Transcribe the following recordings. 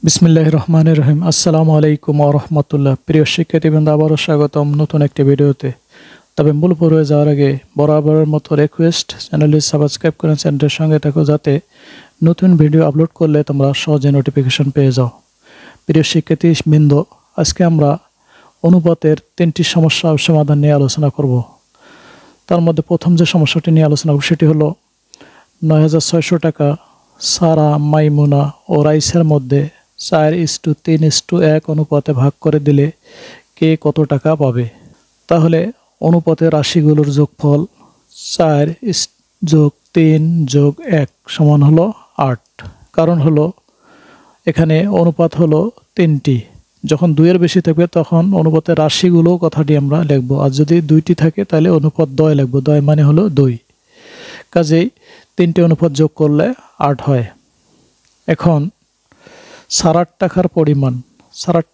বিসমিল্লাহির রহমানির রহিম। আসসালামু আলাইকুম ওয়া রাহমাতুল্লাহ। প্রিয় শিক্ষার্থীবৃন্দ, আবারও স্বাগতম নতুন একটি ভিডিওতে। তবে মূল পর্বে যাওয়ার আগে বরাবরের মতো রিকোয়েস্ট, চ্যানেলটি সাবস্ক্রাইব করেন, চ্যানেলের সঙ্গে থাকো যাতে নতুন ভিডিও আপলোড করলে তোমরা সহজে নোটিফিকেশন পেয়ে যাও। প্রিয় শিক্ষার্থীবৃন্দ, আজকে আমরা অনুপাতের 3টি সমস্যা ও সমাধান নিয়ে আলোচনা করব। তার মধ্যে প্রথম যে সমস্যাটি নিয়ে আলোচনা করব সেটি হলো ৯৬০০ টাকা সারা, মাইমুনা ও রাইসের মধ্যে 4:3:1 অনুপাতে ভাগ করে দিলে কে কত টাকা পাবে। তাহলে অনুপাতের রাশিগুলোর যোগফল 4+3+1 সমান হলো 8। কারণ হলো এখানে অনুপাত হলো 3টি। যখন 2-এর বেশি থাকবে তখন অনুপাতের রাশিগুলো কথাটি আমরা লিখব, আর যদি 2টি থাকে তাহলে অনুপাত দ্বয় লিখব। দ্বয় মানে হলো 2। কাজেই 3টি অনুপাত যোগ করলে 8 হয়। এখন 8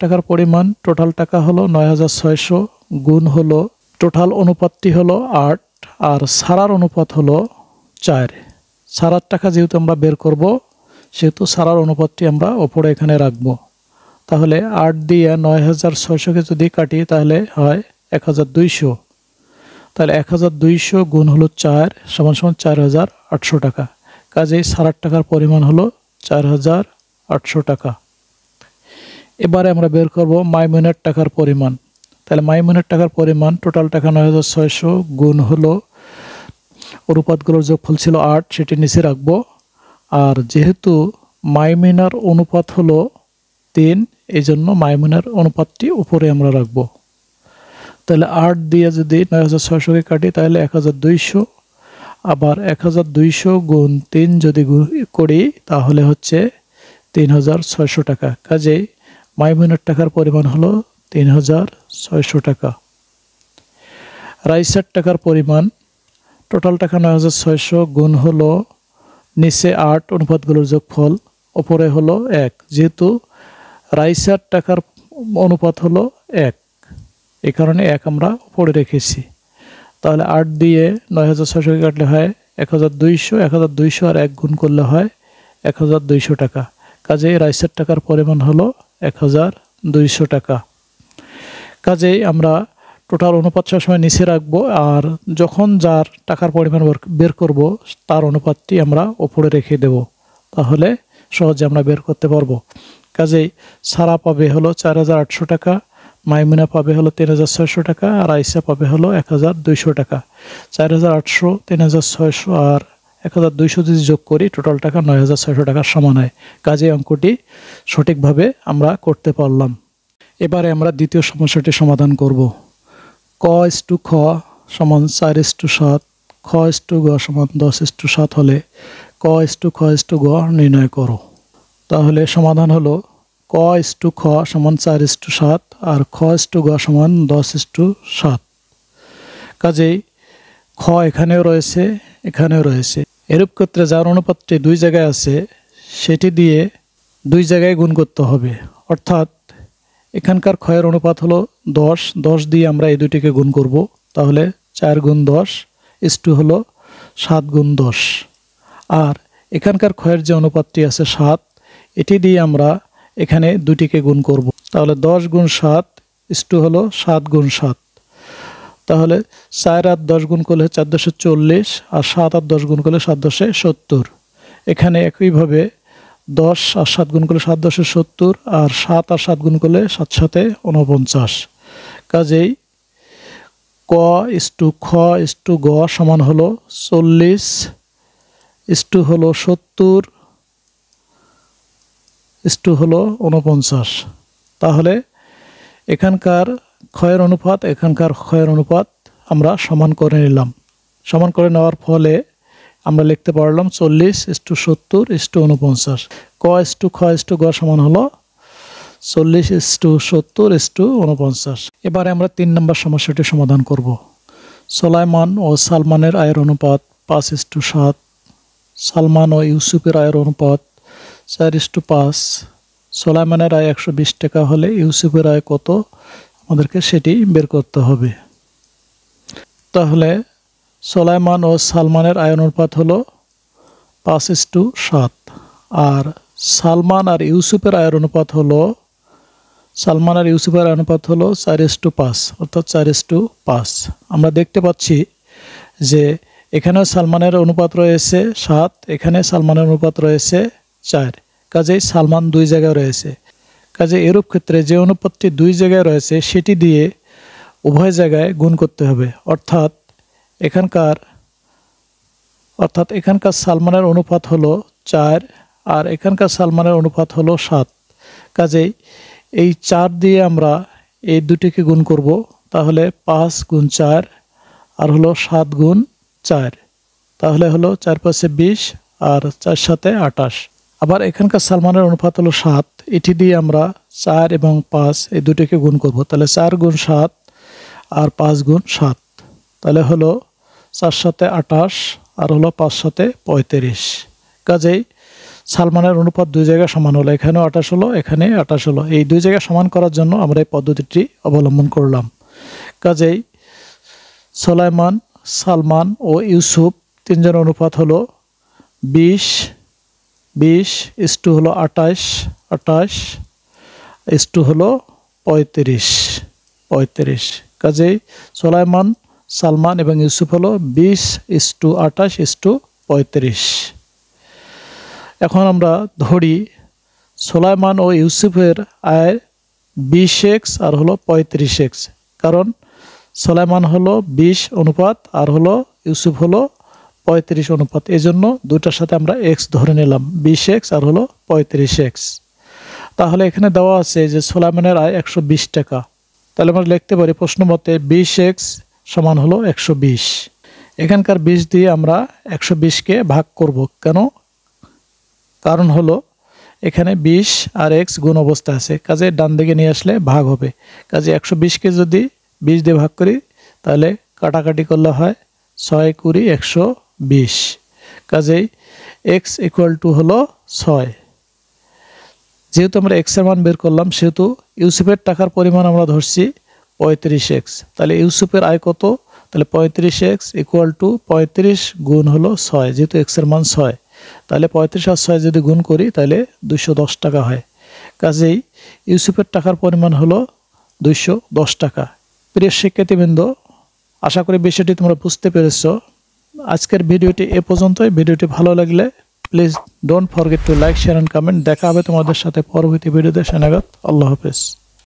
টাকার পরিমাণ টোটাল টাকা হলো ৯৬০০ গুণ হলো টোটাল অনুপাতটি হলো 8 আর সারার অনুপাত হলো 4। 8 টাকা যেহেতু আমরা বের করব সেহেতু সারার অনুপাতটি আমরা ওপরে এখানে রাখব। তাহলে 8 দিয়ে ৯৬০০কে যদি কাটি তাহলে হয় 1200। তাহলে 1200 গুণ হলো 4 সমান 4800 টাকা। কাজেই 8 টাকার পরিমাণ হলো 4800 টাকা। এবারে আমরা বের করব মাইমুনের টাকার পরিমাণ। তাহলে মাইমুনের টাকার পরিমাণ টোটাল টাকা ৯৬০০ গুণ হলো অনুপাতগুলোর যোগফল ছিল 8, সেটি নিচে রাখবো। আর যেহেতু মাইমুনার অনুপাত হলো 3, এই জন্য মাইমুনের অনুপাতটি উপরে আমরা রাখবো। তাহলে 8 দিয়ে যদি ৯৬০০কে কাটি তাহলে 1200, আবার 1200 গুণ 3 যদি করি তাহলে হচ্ছে 3600 টাকা। কাজেই মাইমুনের টাকার পরিমাণ হলো 3600 টাকা। রাইসার টাকার পরিমাণ টোটাল টাকা ৯৬০০ গুণ হলো নিচে 8 অনুপাতগুলোর যোগফল, ওপরে হলো 1। যেহেতু রাইসার টাকার অনুপাত হলো 1, এই কারণে 1 আমরা উপরে রেখেছি। তাহলে 8 দিয়ে ৯৬০০কে কাটলে হয় 1200, 1200 আর 1 গুণ করলে হয় 1200 টাকা। কাজেই রাইসের টাকার পরিমাণ হলো 1200 টাকা। কাজেই আমরা টোটাল অনুপাত সবসময় নিচে রাখবো, আর যখন যার টাকার পরিমাণ বের করব তার অনুপাতটি আমরা ওপরে রেখে দেব, তাহলে সহজে আমরা বের করতে পারবো। কাজেই সারা পাবে হলো 4800 টাকা, মাইমুনা পাবে হলো 3600 টাকা, আর আইসা পাবে হলো 1200 টাকা। 4800, 3600 আর 1200 যদি যোগ করি টোটাল টাকা 9600 টাকার সমান হয়। কাজে অঙ্কটি সঠিকভাবে আমরা করতে পারলাম। এবারে আমরা দ্বিতীয় সমস্যাটি সমাধান করব। ক/খ সমান 4:7, খ/গ সমান 10:7 হলে ক/খ/গ নির্ণয় করো। তাহলে সমাধান হলো ক/খ সমান 4:7 আর খ/গ সমান 10:7। কাজেই খ এখানেও রয়েছে, এখানেও রয়েছে। এরূপ ক্ষেত্রে যার অনুপাতটি 2 জায়গায় আছে সেটি দিয়ে 2 জায়গায় গুণ করতে হবে। অর্থাৎ এখানকার ক্ষয়ের অনুপাত হলো 10, 10 দিয়ে আমরা এই দুটিকে গুণ করব। তাহলে 4 গুণ 10 হলো 7 গুণ 10। আর এখানকার ক্ষয়ের যে অনুপাতটি আছে 7, এটি দিয়ে আমরা এখানে দুটিকে গুণ করব। তাহলে 10 গুণ 7 হলো 7 গুণ 7। তাহলে 4 আর 10 গুণ করলে 4×10 = 40, আর 7 আর 10 গুণ করলে 7×10 = 70। এখানে একইভাবে 10 আর 7 গুণ করলে 7×10 = 70, আর 7 আর 7 গুণ করলে 7×7 = 49। কাজেই ক/খ/গ সমান হলো 40 হলো 70 হলো 49। তাহলে এখানকার ক্ষয়ের অনুপাত এখানকার ক্ষয়ের অনুপাত আমরা সমান করে নিলাম। সমান করে নেওয়ার ফলে আমরা লিখতে পারলাম 40:70:49। ক/খ/গ সমান হলো 40:70:49। এবারে আমরা 3 নম্বর সমস্যাটি সমাধান করব। সুলাইমান ও সালমানের আয়ের অনুপাত 5:7, সালমান ও ইউসুফের আয়ের অনুপাত 4:5। সুলাইমানের আয় 120 টাকা হলে ইউসুফের আয় কত, আমাদেরকে সেটি বের করতে হবে। তাহলে সুলাইমান ও সালমানের আয় অনুপাত হলো 5:7 আর সালমান আর ইউসুফের আয়ের অনুপাত হলো 4:5, অর্থাৎ 4:5। আমরা দেখতে পাচ্ছি যে এখানেও সালমানের অনুপাত রয়েছে 7, এখানে সালমানের অনুপাত রয়েছে 4, কাজেই সালমান 2 জায়গায় রয়েছে। কাজে এরূপ ক্ষেত্রে যে অনুপাতটি 2 জায়গায় রয়েছে সেটি দিয়ে উভয় জায়গায় গুণ করতে হবে, অর্থাৎ এখানকার সালমানের অনুপাত হলো 4 আর এখানকার সালমানের অনুপাত হলো 7। কাজেই এই 4 দিয়ে আমরা এই দুটিকে গুণ করব, তাহলে 5 গুণ 4 আর হলো 7 গুণ 4, তাহলে হলো 4 × 5 = 20 আর 4 × 7 = 28। আবার এখানকার সালমানের অনুপাত হলো 7, এটি দিয়ে আমরা 4 এবং 5 এই দুটিকে গুণ করব, তাহলে 4 গুণ 7 আর 5 গুণ 7, তাহলে হলো 4 × 7 = 28 আর হলো 5 × 7 = 35। কাজেই সালমানের অনুপাত 2 জায়গায় সমান হলো, এখানেও 28 হলো, এখানে 28 হলো। এই 2 জায়গায় সমান করার জন্য আমরা এই পদ্ধতিটি অবলম্বন করলাম। কাজেই সুলাইমান, সালমান ও ইউসুফ 3 জনের অনুপাত হলো 20:20 হলো 28:28 হলো 35:35। কাজেই সুলাইমান, সালমান এবং ইউসুফ হলো 20:28:35। এখন আমরা ধরি সুলাইমান ও ইউসুফের আয় 20x আর হলো 35x, কারণ সুলাইমান হলো 20 অনুপাত আর হলো ইউসুফ হলো 35 অনুপাত, এজন্য দুটার সাথে আমরা x ধরে নিলাম, 20x আর হলো 35x। তাহলে এখানে দেওয়া আছে যে সুলাইমানের আয় 120 টাকা, তাহলে আমরা লিখতে পারি প্রশ্ন মতে 20x সমান হলো 120। এখানকার 20 দিয়ে আমরা 120কে ভাগ করব, কেন? কারণ হলো এখানে 20 আর x গুণ অবস্থা আছে, কাজে ডান দিকে নিয়ে আসলে ভাগ হবে। কাজে 120কে যদি 20 দিয়ে ভাগ করি তাহলে কাটাকাটি করলে হয় 6 × 20 = 120। কাজেই x = হলো 6। যেহেতু আমরা x এর মান বের করলাম সেহেতু ইউসুফের টাকার পরিমাণ আমরা ধরছি 35x, তাহলে ইউসুফের আয় কত? তাহলে 35x = 35 গুণ হলো 6, যেহেতু x এর মান 6, তাহলে 35 আর 6 যদি গুণ করি তাহলে 210 টাকা হয়। কাজেই ইউসুফের টাকার পরিমাণ হলো 210 টাকা। প্রিয় শিক্ষার্থীবৃন্দ, আশা করি বিষয়টি তোমরা বুঝতে পেরেছো। আজকের ভিডিওটি এ পর্যন্তই। ভিডিওটি ভালো লাগলে please don't forget to like, share and comment. দেখা হবে তোমাদের সাথে পরবর্তী ভিডিওতে। আল্লাহ হাফেজ।